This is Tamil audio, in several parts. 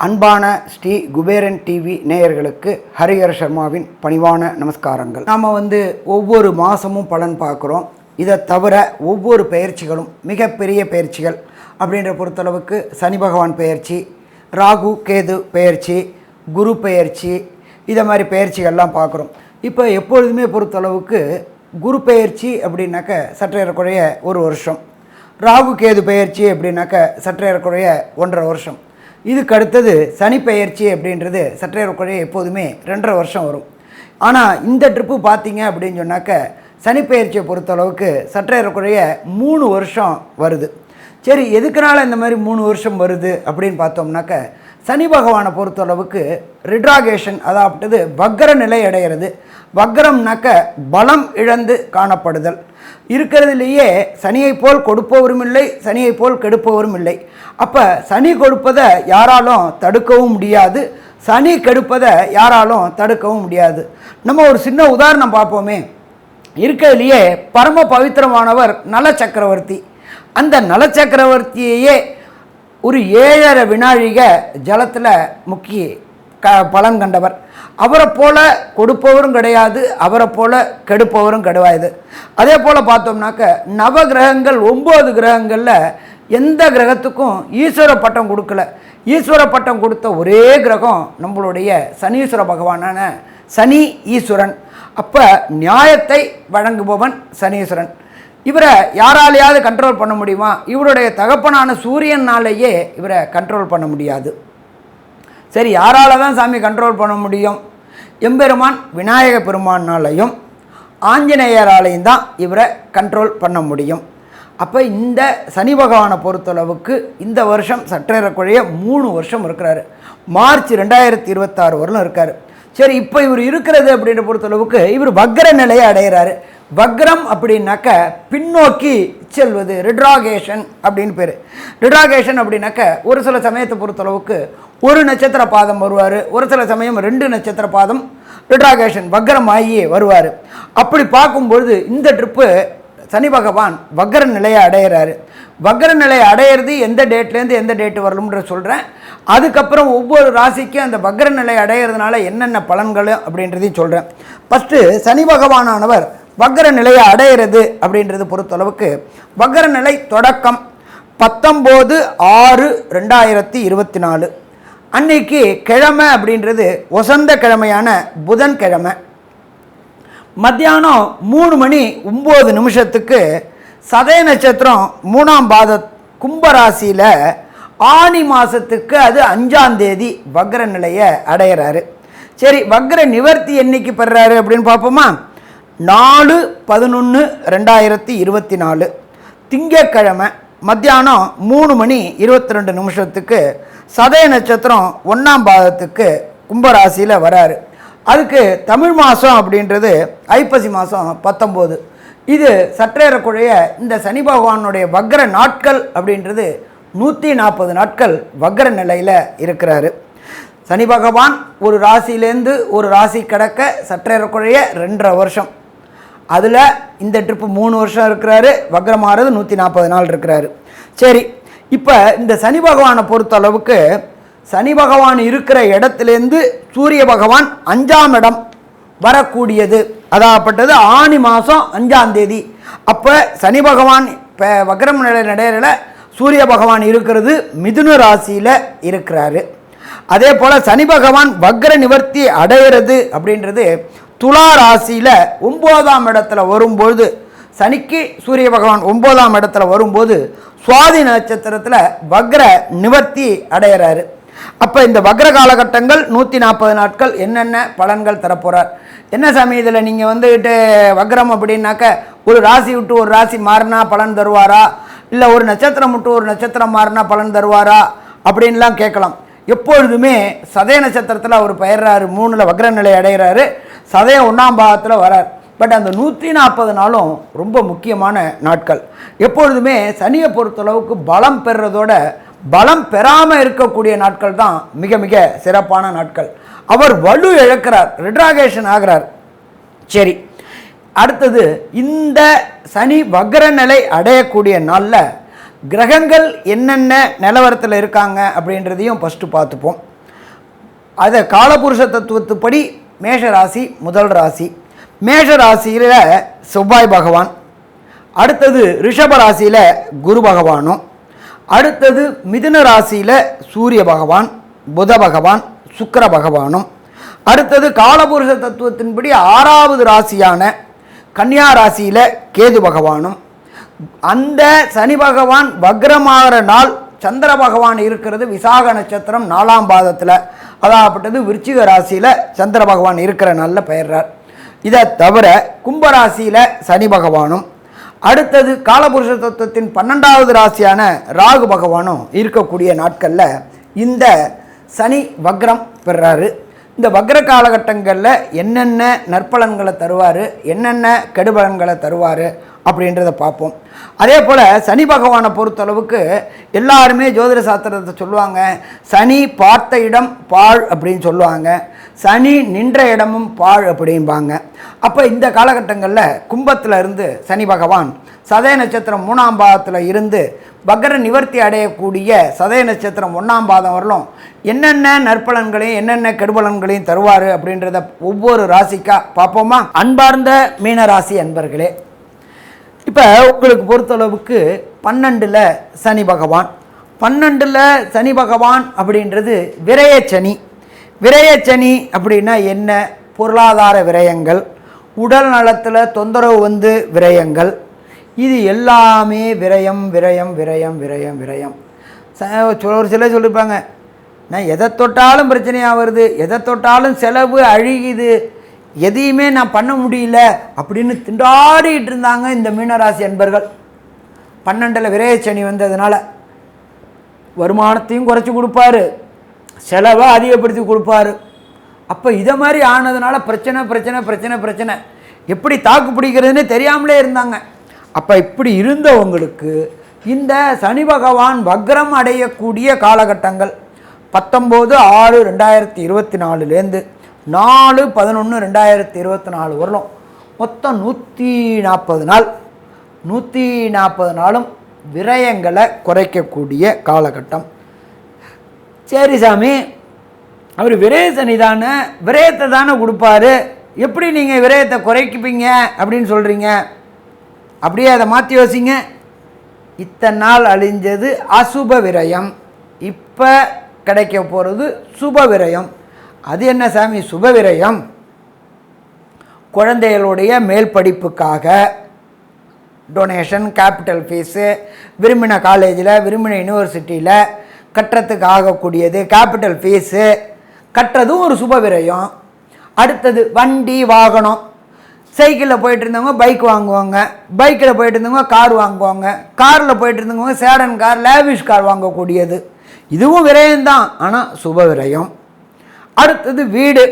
அன்பான ஸ்ரீ குபேரன் டிவி நேயர்களுக்கு ஹரிஹர சர்மாவின் பணிவான நமஸ்காரங்கள். நாம் ஒவ்வொரு மாதமும் பலன் பார்க்குறோம். இதை தவிர ஒவ்வொரு பயிற்சிகளும் மிகப்பெரிய பயிற்சிகள் அப்படின்ற பொறுத்தளவுக்கு சனி பகவான் பயிற்சி, ராகு கேது பயிற்சி, குரு பயிற்சி, இதை மாதிரி பயிற்சிகள்லாம் பார்க்குறோம். இப்போ எப்பொழுதுமே பொறுத்தளவுக்கு குரு பயிற்சி அப்படின்னாக்க சற்றேறக்குறைய 1 வருஷம், ராகு கேது பயிற்சி அப்படின்னாக்க சற்றேறக்குறைய 1.5 வருஷம், இதுக்கு அடுத்தது சனி பயிற்சி அப்படின்றது சற்றேறக்குறைய எப்போதுமே 2.5 வருஷம் வரும். ஆனால் இந்த ட்ரிப்பு பார்த்தீங்க அப்படின்னு சொன்னாக்க சனி பயிற்சியை பொறுத்தளவுக்கு சற்றேறக்குறைய 3 வருஷம் வருது. சரி, எதுக்குனால இந்த மாதிரி 3 வருஷம் வருது அப்படின்னு பார்த்தோம்னாக்க சனி பகவானை பொறுத்தளவுக்கு ரிட்ராகேஷன், அதாவது வக்ர நிலை அடைகிறது. வக்ரம்னாக்க பலம் இழந்து காணப்படுதல். இருக்கிறதுலேயே சனியை போல் கொடுப்பவரும் இல்லை, சனியை போல் கெடுப்பவரும் இல்லை. அப்போ சனி கொடுப்பதை யாராலும் தடுக்கவும் முடியாது, சனி கெடுப்பதை யாராலும் தடுக்கவும் முடியாது. நம்ம ஒரு சின்ன உதாரணம் பார்ப்போமே. இருக்கிறதுலையே பரம பவித்திரமானவர் நல சக்கரவர்த்தி. அந்த நல சக்கரவர்த்தியையே ஒரு 7.5 வினாழிக ஜலத்தில் முக்கி பலன் கண்டவர். அவரை போல கொடுப்பவரும் கிடையாது, அவரை போல கெடுப்பவரும் கிடையாது. அதே போல் பார்த்தோம்னாக்க நவ கிரகங்கள் 9 கிரகங்களில் எந்த கிரகத்துக்கும் ஈஸ்வர பட்டம் கொடுக்கல. ஈஸ்வர பட்டம் கொடுத்த ஒரே கிரகம் நம்மளுடைய சனீஸ்வர பகவானான சனி ஈஸ்வரன். அப்போ நியாயத்தை வழங்குபவன் சனீஸ்வரன். இவரை யாராலையாவது கண்ட்ரோல் பண்ண முடியுமா? இவருடைய தகப்பனான சூரியனாலேயே இவரை கண்ட்ரோல் பண்ண முடியாது. சரி, யாரால தான் சாமி கண்ட்ரோல் பண்ண முடியும்? எம்பெருமான் விநாயக பெருமானாலையும் ஆஞ்சநேயராலையும் தான் இவரை கண்ட்ரோல் பண்ண முடியும். அப்போ இந்த சனி பகவானை பொறுத்தளவுக்கு இந்த வருஷம் சற்றேறக்குறைய 3 வருஷம் இருக்கிறாரு. மார்ச் 2026 வரலும் இருக்கார். சரி, இப்போ இவர் இருக்கிறது அப்படின்ற பொறுத்தளவுக்கு இவர் வக்ர நிலையை அடைகிறாரு. வக்ரம் அப்படின்னாக்க பின்னோக்கி செல்வது, ரிட்ராகேஷன் அப்படின்னு பேர். ரிட்ராகேஷன் அப்படின்னாக்க ஒரு சில சமயத்தை பொறுத்தளவுக்கு 1 நட்சத்திர பாதம் வருவார், ஒரு சில சமயம் 2 நட்சத்திர பாதம் ரிட்ராகேஷன் வக்ரம் ஆகியே வருவார். அப்படி பார்க்கும்பொழுது இந்த ட்ரிப்பு சனி பகவான் வக்ர நிலையை அடையிறாரு. வக்ர நிலையை அடையிறது எந்த டேட்லேருந்து எந்த டேட்டு வரலும்ன்ற சொல்கிறேன். அதுக்கப்புறம் ஒவ்வொரு ராசிக்கும் அந்த வக்ர நிலை அடையிறதுனால என்னென்ன பலன்கள் அப்படின்றதையும் சொல்கிறேன். ஃபஸ்ட்டு சனி பகவானானவர் வக்ர நிலையை அடையிறது அப்படின்றது பொறுத்தளவுக்கு வக்ர நிலை தொடக்கம் 19/6/2024 அன்னைக்கு கிழமை அப்படின்றது வசந்த கிழமையான புதன்கிழமை. மத்தியானம் 3:09 சதய நட்சத்திரம் 3ஆம் பாத கும்பராசியில் ஆனி மாதத்துக்கு அது 5ஆம் தேதி வக்ர நிலையை அடையிறாரு. சரி, வக்ர நிவர்த்தி என்னைக்கு பெறாரு அப்படின்னு பார்ப்போமா? 4/11/2024 திங்கட்கிழமை மத்தியானம் 3:22 சதய நட்சத்திரம் 1ஆம் பாதத்துக்கு கும்பராசியில் வராரு. அதுக்கு தமிழ் மாதம் அப்படின்றது ஐப்பசி மாதம் 19. இது சற்றேறக்குறைய இந்த சனி பகவானுடைய வக்ர நாட்கள் அப்படின்றது 140 நாட்கள் வக்ர நிலையில் இருக்கிறாரு. சனி பகவான் ஒரு ராசியிலேருந்து ஒரு ராசி கடக்க சற்றேறக்குறைய 2.5 வருஷம். அதில் இந்த ட்ரிப்பு 3 வருஷம் இருக்கிறாரு. வக்ரமாகிறது 140 நாள் இருக்கிறாரு. சரி, இப்போ இந்த சனி பகவானை பொறுத்தளவுக்கு சனி பகவான் இருக்கிற இடத்துலேருந்து சூரிய பகவான் 5ஆம் இடம் வரக்கூடியது, அதாகப்பட்டது ஆனி மாதம் 5ஆம் தேதி. அப்போ சனி பகவான் இப்போ வக்ரம் நிலை நடையில சூரிய பகவான் இருக்கிறது மிதுன ராசியில் இருக்கிறாரு. அதே போல் சனி பகவான் வக்ர நிவர்த்தி அடையிறது அப்படின்றது துலா ராசியில் 9ஆம் இடத்துல வரும்போது, சனிக்கு சூரிய பகவான் 9ஆம் இடத்துல வரும்போது சுவாதி நட்சத்திரத்தில் வக்ர நிவர்த்தி அடையிறாரு. அப்போ இந்த வக்ர காலகட்டங்கள் 140 நாட்கள் என்னென்ன பலன்கள் தரப்போகிறார்? என்ன சாமி இதில் நீங்கள் வக்ரம் அப்படின்னாக்க ஒரு ராசி விட்டு ஒரு ராசி மாறினா பலன் தருவாரா, இல்லை ஒரு நட்சத்திரம் விட்டு ஒரு நட்சத்திரம் மாறினா பலன் தருவாரா அப்படின்லாம் கேட்கலாம். எப்பொழுதுமே சதய நட்சத்திரத்தில் அவர் பயிர்றாரு, 3ல் வக்ர நிலை அடைகிறாரு, சதய 1ஆம் பாகத்தில் வரார். பட் அந்த 140 நாளும் ரொம்ப முக்கியமான நாட்கள். எப்பொழுதுமே சனியை பொறுத்தளவுக்கு பலம் பெறுறதோட பலம் பெறாமல் இருக்கக்கூடிய நாட்கள் தான் மிக மிக சிறப்பான நாட்கள். அவர் வலு இழக்கிறார், ரிட்ராகேஷன் ஆகிறார். சரி, அடுத்தது இந்த சனி வக்ர நிலை அடையக்கூடிய நாளில் கிரகங்கள் என்னென்ன நிலவரத்தில் இருக்காங்க அப்படின்றதையும் ஃபஸ்ட்டு பார்த்துப்போம். அதை காலபுருஷ தத்துவத்துப்படி மேஷ ராசி முதல் ராசி. மேஷ ராசியில் செவ்வாய் பகவான், அடுத்தது ரிஷப ராசியில் குரு பகவானும், அடுத்தது மிதுன ராசியில் சூரிய பகவான், புத பகவான், சுக்கிர பகவானும், அடுத்தது காலபுருஷ தத்துவத்தின்படி 6வது ராசியான கன்னியா ராசியில் கேது பகவானும். அந்த சனி பகவான் வக்ரமாகிற நாள் சந்திர பகவான் இருக்கிறது விசாக நட்சத்திரம் 4ஆம் பாதத்தில், அதாகப்பட்டது விருச்சிக ராசியில் சந்திர பகவான் இருக்கிற நாளில் பெயர்றார். இதை தவிர கும்பராசியில் சனி பகவானும், அடுத்தது காலபுருஷ தத்துவத்தின் 12வது ராசியான ராகு பகவானும் இருக்கக்கூடிய நாட்களில் இந்த சனி வக்ரம் பெறாரு. இந்த வக்ர காலகட்டங்களில் என்னென்ன நற்பலன்களை தருவார், என்னென்ன கெடுபலன்களை தருவார் அப்படின்றத பார்ப்போம். அதே போல் சனி பகவானை பொறுத்தளவுக்கு எல்லாருமே ஜோதிட சாஸ்திரத்தை சொல்லுவாங்க, சனி பார்த்த இடம் பாழ் அப்படின்னு சொல்லுவாங்க, சனி நின்ற இடமும் பாழ் அப்படிம்பாங்க. அப்போ இந்த காலகட்டங்களில் கும்பத்தில் இருந்து சனி பகவான் சதய நட்சத்திரம் 3ஆம் பாதத்தில் இருந்து வக்ர நிவர்த்தி அடையக்கூடிய சதய நட்சத்திரம் 1ஆம் பாதம் வரலும் என்னென்ன நற்பலன்களையும் என்னென்ன கெடுபலன்களையும் தருவார் அப்படின்றத ஒவ்வொரு ராசிக்காக பார்ப்போமா? அன்பார்ந்த மீனராசி அன்பர்களே, இப்போ உங்களுக்கு பொறுத்தளவுக்கு 12ல் சனி பகவான், 12ல் சனி பகவான் அப்படின்றது விரயச்சனி. விரயச்சனி அப்படின்னா என்ன? பொருளாதார விரயங்கள், உடல் நலத்தில் தொந்தரவு வந்து விரயங்கள், இது எல்லாமே விரயம் விரயம் விரயம் விரயம் விரயம். ஒரு சிலர் சொல்லியிருப்பாங்க, நான் எதை தொட்டாலும் பிரச்சனையாக வருது, எதை தொட்டாலும் செலவு அழுகிது, எதையுமே நான் பண்ண முடியல அப்படின்னு திண்டாடிட்டு இருந்தாங்க இந்த மீனராசி அன்பர்கள். 12ல் விரயச்சனி வந்ததுனால வருமானத்தையும் குறைச்சி கொடுப்பாரு, செலவை அதிகப்படுத்தி கொடுப்பாரு. அப்போ இதை மாதிரி ஆனதுனால பிரச்சனை பிரச்சனை பிரச்சனை பிரச்சனை, எப்படி தாக்கு பிடிக்கிறதுன்னு தெரியாமலே இருந்தாங்க. அப்போ இப்படி இருந்தவங்களுக்கு இந்த சனி பகவான் வக்ரம் அடையக்கூடிய காலகட்டங்கள் 19/6/2024 4/11/2024 வரலும் மொத்தம் 140 நாள். 140 நாளும் விரயங்களை குறைக்கக்கூடிய காலகட்டம். சரி சாமி, அவர் விரய சனி தானே, விரயத்தை தானே கொடுப்பாரு, எப்படி நீங்கள் விரயத்தை குறைக்குப்பீங்க அப்படின்னு சொல்கிறீங்க? அப்படியே அதை மாற்றி யோசிங்க. இத்தனை நாள் அழிஞ்சது அசுப விரயம், இப்போ கிடைக்க போகிறது சுப விரயம். அது என்ன சாமி சுப விரயம்? குழந்தைகளுடைய மேல் படிப்புக்காக டொனேஷன், கேபிட்டல் ஃபீஸு, விரும்பின காலேஜில் விரும்பின யூனிவர்சிட்டியில் கட்டுறதுக்கு ஆகக்கூடியது கேபிட்டல் ஃபீஸு கட்டுறதும் ஒரு சுப விரயம். அடுத்தது வண்டி வாகனம், சைக்கிளில் போயிட்டு இருந்தவங்க பைக் வாங்குவாங்க, பைக்கில் போயிட்டு இருந்தவங்க கார் வாங்குவாங்க, காரில் போயிட்டு இருந்தவங்க சேடன் கார், லேவிஷ் கார் வாங்கக்கூடியது, இதுவும் விரயம்தான், ஆனால் சுப விரயம். அடுத்தது வீடு,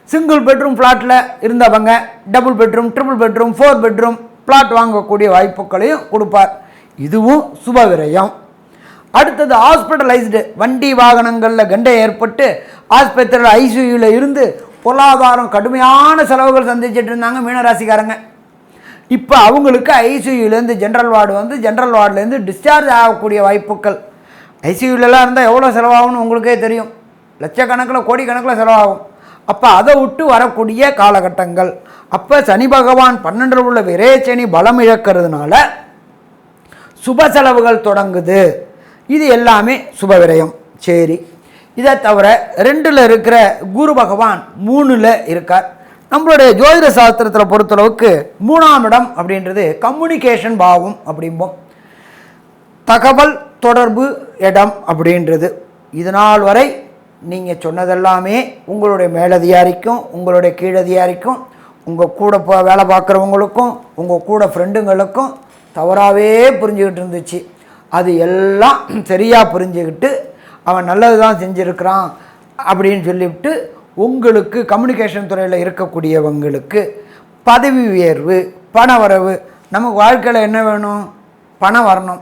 சிங்கிள் பெட்ரூம் ஃப்ளாட்டில் இருந்தவங்க double bedroom, triple bedroom, 4 bedroom flat வாங்கக்கூடிய வாய்ப்புகளையும் கொடுப்பார், இதுவும் சுப விரயம். அடுத்தது ஹாஸ்பிட்டலைஸ்டு, வண்டி வாகனங்களில் கண்டை ஏற்பட்டு ஆஸ்பத்திரியில் ஐசியூவில் இருந்து பொருளாதாரம் கடுமையான செலவுகள் சந்திச்சுட்டு இருந்தாங்க மீனராசிக்காரங்க. இப்போ அவங்களுக்கு ஐசியூலேருந்து ஜென்ரல் வார்டு வந்து ஜென்ரல் வார்டுலேருந்து டிஸ்சார்ஜ் ஆகக்கூடிய வாய்ப்புகள். ஐசியூலலாம் இருந்தால் எவ்வளோ செலவாகும்னு உங்களுக்கே தெரியும், லட்சக்கணக்கில் கோடிக்கணக்கில் செலவாகும். அப்போ அதை விட்டு வரக்கூடிய காலகட்டங்கள். அப்போ சனி பகவான் 12ல் உள்ள விரயச்சனி பலம் இழக்கிறதுனால சுப செலவுகள் தொடங்குது, இது எல்லாமே சுப விரயம். சரி, இதை தவிர 2ல் இருக்கிற குரு பகவான் 3ல் இருக்கார். நம்மளுடைய ஜோதிட சாஸ்திரத்தில் பொறுத்தளவுக்கு 3ஆம் இடம் அப்படின்றது கம்யூனிகேஷன் பாவம் அப்படிம்போம், தகவல் தொடர்பு இடம் அப்படின்றது. இதனால் வரை நீங்கள் சொன்னதெல்லாமே உங்களுடைய மேலதிகாரிக்கும் உங்களுடைய கீழதிகாரிக்கும் உங்கள் கூட வேலை பார்க்குறவங்களுக்கும் உங்கள் கூட ஃப்ரெண்டுங்களுக்கும் தவறாகவே புரிஞ்சுக்கிட்டு இருந்துச்சு. அது எல்லாம் சரியாக புரிஞ்சுக்கிட்டு அவன் நல்லது தான் செஞ்சுருக்கிறான் அப்படின்னு சொல்லிவிட்டு உங்களுக்கு கம்யூனிகேஷன் துறையில் இருக்கக்கூடியவங்களுக்கு பதவி உயர்வு, பண வரவு. நமக்கு வாழ்க்கையில் என்ன வேணும்? பணம் வரணும்.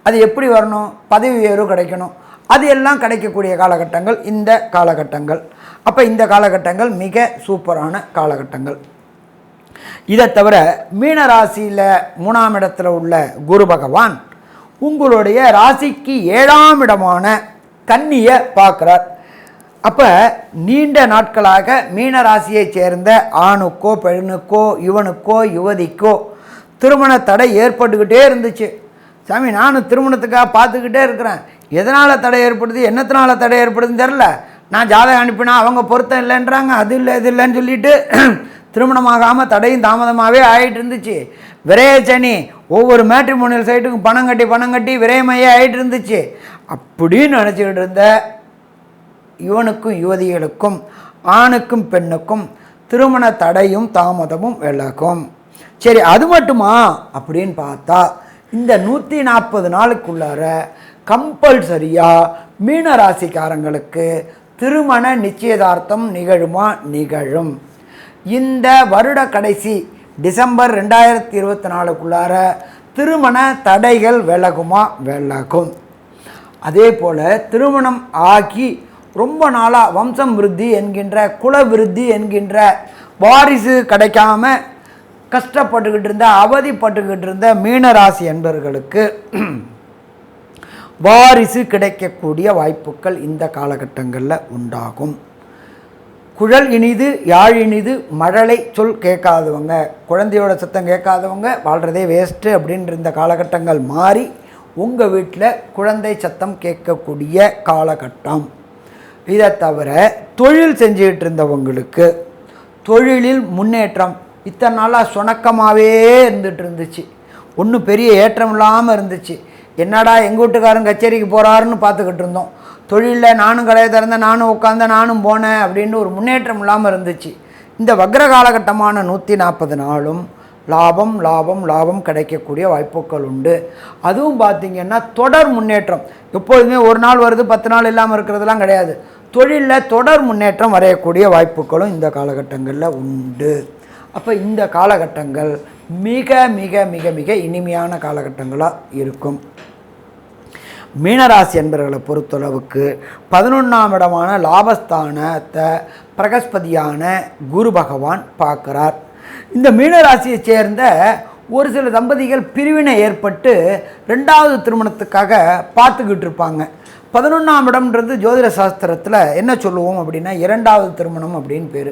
அது எப்படி வரணும்? பதவி உயர்வு கிடைக்கணும். அது எல்லாம் கிடைக்கக்கூடிய காலகட்டங்கள் இந்த காலகட்டங்கள். அப்போ இந்த காலகட்டங்கள் மிக சூப்பரான காலகட்டங்கள். இதை தவிர மீன ராசியில் 3ஆம் இடத்துல உள்ள குரு பகவான் உங்களுடைய ராசிக்கு 7ஆம் இடமான கன்னியை பார்க்குறார். அப்போ நீண்ட நாட்களாக மீன ராசியை சேர்ந்த ஆணுக்கோ பெண்ணுக்கோ யுவனுக்கோ யுவதிக்கோ திருமண தடை ஏற்பட்டுக்கிட்டே இருந்துச்சு. சாமி நானும் திருமணத்துக்காக பார்த்துக்கிட்டே இருக்கிறேன், எதனால் தடை ஏற்படுது என்னத்தினால தடை ஏற்படுதுன்னு தெரில, நான் ஜாதகம் அனுப்பினா அவங்க பொருத்தம் இல்லைன்றாங்க, அது இல்லை இது இல்லைன்னு சொல்லிட்டு திருமணமாகாமல் தடையும் தாமதமாகவே ஆகிட்டு இருந்துச்சு. விரயச்சனி ஒவ்வொரு மேட்ரிமோனியல் சைட்டுக்கும் பணம் கட்டி விரயமையே ஆகிட்டு இருந்துச்சு. அப்படின்னு நினச்சிக்கிட்டு இருந்த யுவனுக்கும் யுவதிகளுக்கும் ஆணுக்கும் பெண்ணுக்கும் திருமண தடையும் தாமதமும் விலகும். சரி, அது மட்டுமா அப்படின்னு பார்த்தா இந்த 140 நாளுக்குள்ளார கம்பல்சரியாக மீனராசிக்காரங்களுக்கு திருமண நிச்சயதார்த்தம் நிகழுமா? நிகழும். இந்த வருட கடைசி டிசம்பர் 2024க்குள்ளார திருமண தடைகள் விலகுமா? விலகும். அதே போல் திருமணம் ஆகி ரொம்ப நாளாக வம்சம் விருத்தி என்கின்ற குல விருத்தி என்கின்ற வாரிசு கிடைக்காம கஷ்டப்பட்டுக்கிட்டு இருந்த அவதிப்பட்டுக்கிட்டு இருந்த மீனராசி என்பவர்களுக்கு வாரிசு கிடைக்கக்கூடிய வாய்ப்புகள் இந்த காலகட்டங்களில் உண்டாகும். குழல் இனிது யாழ் இனிது மழலை சொல் கேட்காதவங்க, குழந்தையோட சத்தம் கேட்காதவங்க வாழ்கிறதே வேஸ்ட்டு அப்படின்ற இந்த காலகட்டங்கள் மாறி உங்கள் வீட்டில் குழந்தை சத்தம் கேட்கக்கூடிய காலகட்டம். இதை தவிர தொழில் செஞ்சுக்கிட்டு இருந்தவங்களுக்கு தொழிலில் முன்னேற்றம். இத்தனை நாளாக சுணக்கமாகவே இருந்துச்சு, ஒன்றும் பெரிய ஏற்றம் இல்லாமல் இருந்துச்சு. என்னடா எங்கள் வீட்டுக்காரன் கச்சேரிக்கு போகிறாருன்னு பார்த்துக்கிட்டு இருந்தோம், தொழிலில் நானும் கடையை திறந்தேன், நானும் உட்காந்தேன், நானும் போனேன் அப்படின்னு ஒரு முன்னேற்றம் இல்லாமல் இருந்துச்சு. இந்த வக்ர காலகட்டமான 140 நாளும் லாபம் லாபம் லாபம் கிடைக்கக்கூடிய வாய்ப்புகள் உண்டு. அதுவும் பார்த்திங்கன்னா தொடர் முன்னேற்றம். எப்பொழுதுமே ஒரு நாள் வருது 10 நாள் இல்லாமல் இருக்கிறதுலாம் கிடையாது. தொழிலில் தொடர் முன்னேற்றம் வரையக்கூடிய வாய்ப்புகளும் இந்த காலகட்டங்களில் உண்டு. அப்போ இந்த காலகட்டங்கள் மிக மிக மிக மிக இனிமையான காலகட்டங்களாக இருக்கும். மீனராசி என்பவர்களை பொறுத்தளவுக்கு 11ஆம் இடமான லாபஸ்தானத்தை பிரகஸ்பதியான குரு பகவான் பார்க்குறார். இந்த மீனராசியை சேர்ந்த ஒரு சில தம்பதிகள் பிரிவினை ஏற்பட்டு 2வது திருமணத்துக்காக பார்த்துக்கிட்டு இருப்பாங்க. 11ஆம் இடம்ன்றது ஜோதிட சாஸ்திரத்தில் என்ன சொல்லுவோம் அப்படின்னா 2வது திருமணம் அப்படின்னு பேர்.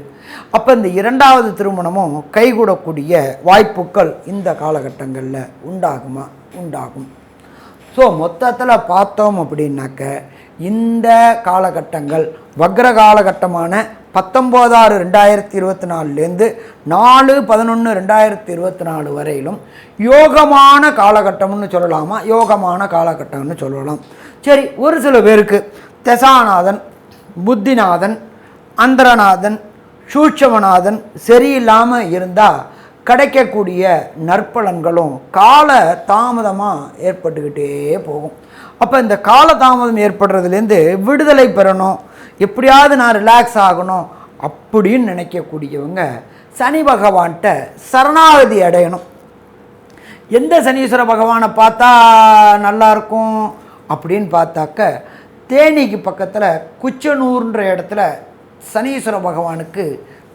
அப்போ இந்த 2வது திருமணமும் கைகூடக்கூடிய வாய்ப்புகள் இந்த காலகட்டங்களில் உண்டாகுமா? உண்டாகும். ஸோ மொத்தத்தில் பார்த்தோம் அப்படின்னாக்க இந்த காலகட்டங்கள் வக்ர காலகட்டமான 19/6/2024 4/11/2024 வரையிலும் யோகமான காலகட்டம்னு சொல்லலாமா? யோகமான காலகட்டம்னு சொல்லலாம். சரி, ஒரு சில பேருக்கு தசாநாதன், புத்திநாதன், அந்தரநாதன், சூட்சமநாதன் சரியில்லாமல் இருந்தால் கிடைக்கக்கூடிய நற்பலன்களும் கால தாமதமாக ஏற்பட்டுக்கிட்டே போகும். அப்போ இந்த கால தாமதம் ஏற்படுறதுலேருந்து விடுதலை பெறணும், எப்படியாவது நான் ரிலாக்ஸ் ஆகணும் அப்படின்னு நினைக்கக்கூடியவங்க சனி பகவான்கிட்ட சரணாகதி அடையணும். எந்த சனீஸ்வர பகவானை பார்த்தா நல்லாயிருக்கும் அப்படின்னு பார்த்தாக்க தேனிக்கு பக்கத்தில் குச்சனூர்ன்ற இடத்துல சனீஸ்வர பகவானுக்கு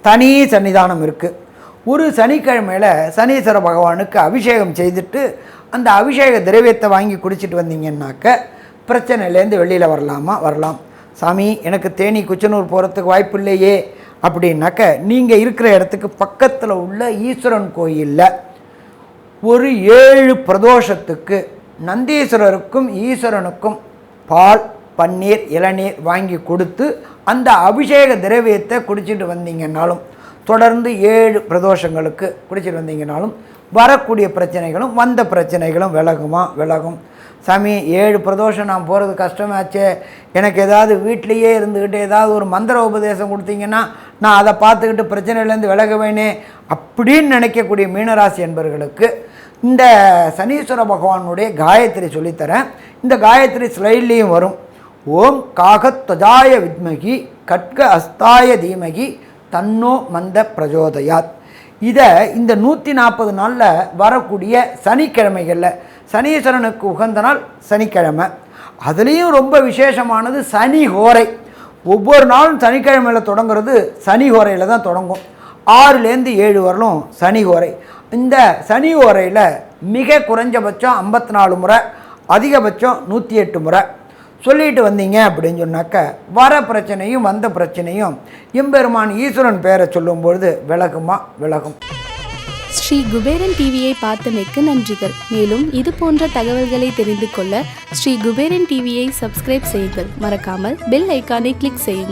தனி சன்னிதானம் இருக்குது. ஒரு சனிக்கிழமையில் சனீஸ்வர பகவானுக்கு அபிஷேகம் செய்துட்டு அந்த அபிஷேக திரவியத்தை வாங்கி குடிச்சிட்டு வந்தீங்கன்னாக்க பிரச்சனையிலேருந்து வெளியில் வரலாம். சாமி எனக்கு தேனி குச்சனூர் போகிறதுக்கு வாய்ப்பு இல்லையே அப்படின்னாக்க நீங்கள் இருக்கிற இடத்துக்கு பக்கத்தில் உள்ள ஈஸ்வரன் கோயிலில் ஒரு 7 பிரதோஷத்துக்கு நந்தீஸ்வரருக்கும் ஈஸ்வரனுக்கும் பால், பன்னீர், இளநீர் வாங்கி கொடுத்து அந்த அபிஷேக திரவியத்தை குடிச்சிட்டு வந்தீங்கன்னாலும், தொடர்ந்து 7 பிரதோஷங்களுக்கு குடிச்சிட்டு வந்தீங்கன்னாலும் வரக்கூடிய பிரச்சனைகளும் வந்த பிரச்சனைகளும் விலகுமா? விலகும். சாமி 7 பிரதோஷம் நான் போகிறது கஷ்டமாச்சே, எனக்கு ஏதாவது வீட்லேயே இருந்துக்கிட்டு ஏதாவது ஒரு மந்திர உபதேசம் கொடுத்தீங்கன்னா நான் அதை பார்த்துக்கிட்டு பிரச்சனையிலேருந்து விலகுவேனே அப்படின்னு நினைக்கக்கூடிய மீனராசி என்பவர்களுக்கு இந்த சனீஸ்வர பகவானுடைய காயத்ரி சொல்லித்தரேன். இந்த காயத்ரி ஸ்லைட்லேயும் வரும். ஓம் காகத்வஜாய வித்மகி கட்க அஸ்தாய தீமகி தன்னோ மந்த பிரஜோதயாத். இதை இந்த 140 நாளில் வரக்கூடிய சனிக்கிழமைகளில், சனீஸ்வரனுக்கு உகந்த நாள் சனிக்கிழமை, அதுலேயும் ரொம்ப விசேஷமானது சனி ஹோரை. ஒவ்வொரு நாளும் சனிக்கிழமையில் தொடங்குறது சனி ஹோரையில் தான் தொடங்கும். 6லேருந்து 7 வரலும் சனி ஓரை. இந்த சனி ஓரையில் மிக குறைஞ்சபட்சம் 54 முறை, அதிகபட்சம் 108 முறை சொல்லிட்டு வந்தீங்க அப்படின்னு சொன்னாக்க வர பிரச்சனையும் வந்த பிரச்சனையும் எம்பெருமான் ஈஸ்வரன் பேரை சொல்லும்பொழுது விலகும். ஸ்ரீ குபேரன் டிவியை பார்த்தமைக்கு நன்றிகள். மேலும் இது போன்ற தகவல்களை தெரிந்து கொள்ள ஸ்ரீ குபேரன் டிவியை சப்ஸ்கிரைப் செய்யுங்கள். மறக்காமல் பெல் ஐக்கானை கிளிக் செய்யுங்கள்.